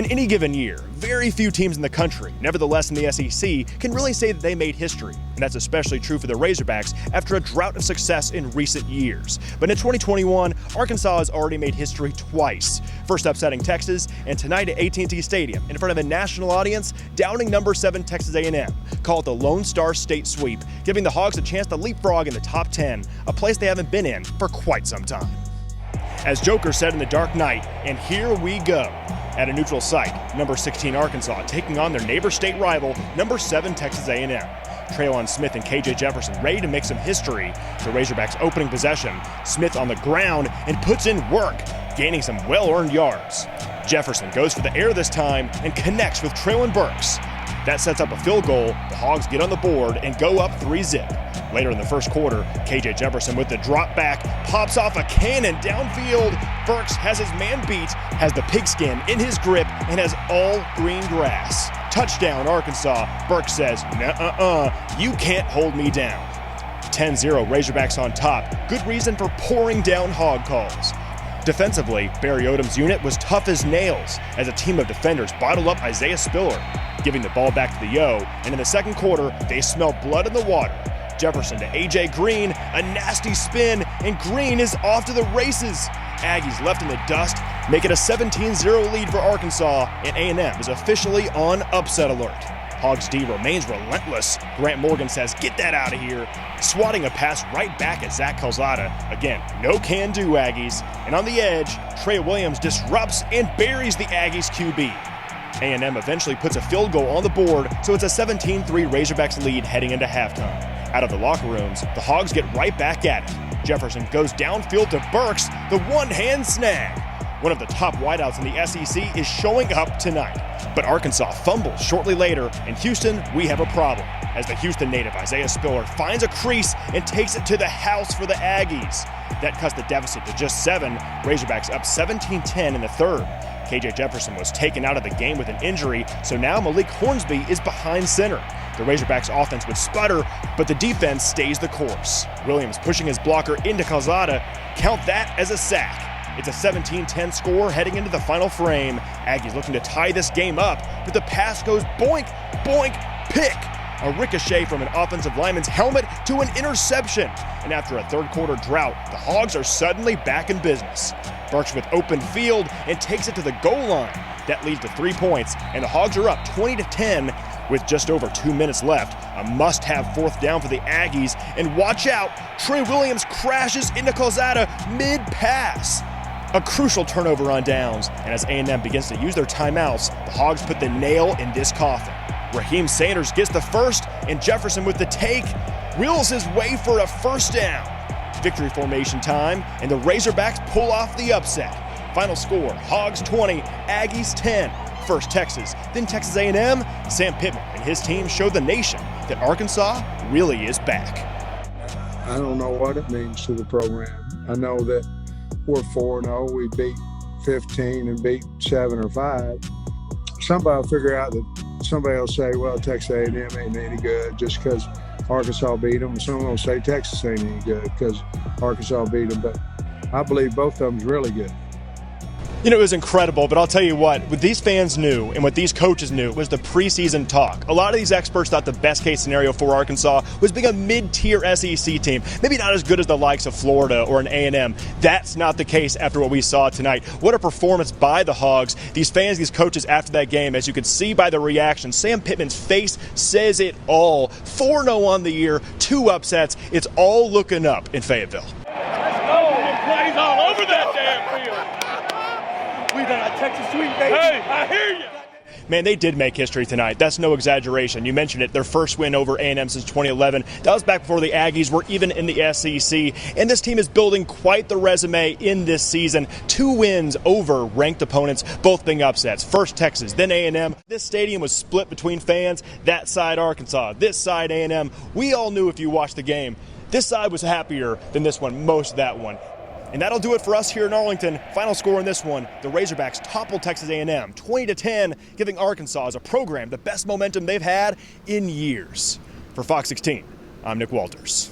In any given year, very few teams in the country, nevertheless in the SEC, can really say that they made history. And that's especially true for the Razorbacks after a drought of success in recent years. But in 2021, Arkansas has already made history twice. First upsetting Texas, and tonight at AT&T Stadium, in front of a national audience, downing number 7 Texas A&M. Call it the Lone Star State Sweep, giving the Hogs a chance to leapfrog in the top 10, a place they haven't been in for quite some time. As Joker said in the dark night, and here we go. At a neutral site, number 16 Arkansas taking on their neighbor state rival, number 7 Texas A&M. Traylon Smith and KJ Jefferson ready to make some history. The Razorbacks opening possession, Smith on the ground and puts in work, gaining some well-earned yards. Jefferson goes for the air this time and connects with Traylon Burks. That sets up a field goal. The Hogs get on the board and go up 3-0. Later in the first quarter, KJ Jefferson with the drop back pops off a cannon downfield. Burks has his man beat, has the pigskin in his grip, and has all green grass. Touchdown, Arkansas. Burks says, "Nuh-uh-uh, you can't hold me down." 10-0 Razorbacks on top. Good reason for pouring down hog calls. Defensively, Barry Odom's unit was tough as nails as a team of defenders bottled up Isaiah Spiller, giving the ball back to the Yo, and in the second quarter, they smell blood in the water. Jefferson to A.J. Green, a nasty spin, and Green is off to the races. Aggies left in the dust, make it a 17-0 lead for Arkansas, and A&M is officially on upset alert. Hogs D remains relentless. Grant Morgan says, "Get that out of here," swatting a pass right back at Zach Calzada. Again, no can-do Aggies. And on the edge, Trey Williams disrupts and buries the Aggies QB. A&M eventually puts a field goal on the board, so it's a 17-3 Razorbacks lead heading into halftime. Out of the locker rooms, the Hogs get right back at it. Jefferson goes downfield to Burks, the one-hand snag. One of the top wideouts in the SEC is showing up tonight. But Arkansas fumbles shortly later. In Houston, we have a problem, as the Houston native Isaiah Spiller finds a crease and takes it to the house for the Aggies. That cuts the deficit to just 7, Razorbacks up 17-10 in the third. KJ Jefferson was taken out of the game with an injury, so now Malik Hornsby is behind center. The Razorbacks offense would sputter, but the defense stays the course. Williams pushing his blocker into Calzada. Count that as a sack. It's a 17-10 score heading into the final frame. Aggies looking to tie this game up, but the pass goes boink, boink, pick. A ricochet from an offensive lineman's helmet to an interception. And after a third quarter drought, the Hogs are suddenly back in business. Burks with open field and takes it to the goal line. That leads to 3 points, and the Hogs are up 20-10 with just over 2 minutes left. A must-have fourth down for the Aggies. And watch out, Trey Williams crashes into Calzada mid-pass. A crucial turnover on downs, and as A&M begins to use their timeouts, the Hogs put the nail in this coffin. Raheem Sanders gets the first, and Jefferson with the take wheels his way for a first down. Victory formation time, and the Razorbacks pull off the upset. Final score, Hogs 20, Aggies 10. First Texas, then Texas A&M. Sam Pittman and his team show the nation that Arkansas really is back. I don't know what it means to the program. I know that we're 4-0. We beat 15 and beat 7 or 5. Somebody will figure out that somebody will say, well, Texas A&M ain't any good just because Arkansas beat them. Someone will say Texas ain't any good because Arkansas beat them. But I believe both of them's really good. You know, it was incredible, but I'll tell you what these fans knew and what these coaches knew was the preseason talk. A lot of these experts thought the best case scenario for Arkansas was being a mid-tier SEC team, maybe not as good as the likes of Florida or an A&M. That's not the case after what we saw tonight. What a performance by the Hogs. These fans, these coaches after that game, as you could see by the reaction, Sam Pittman's face says it all. 4-0 on the year, 2 upsets. It's all looking up in Fayetteville. Let's go. Plays all over that damn field. We got a Texas sweep, baby. Hey, I hear you. Man, they did make history tonight. That's no exaggeration. You mentioned it, their first win over A&M since 2011. That was back before the Aggies were even in the SEC. And this team is building quite the resume in this season. 2 wins over ranked opponents, both being upsets. First Texas, then A&M. This stadium was split between fans. That side Arkansas, this side A&M. We all knew if you watched the game, this side was happier than this one, most of that one. And that'll do it for us here in Arlington. Final score in this one, the Razorbacks toppled Texas A&M 20-10, giving Arkansas as a program the best momentum they've had in years. For Fox 16, I'm Nick Walters.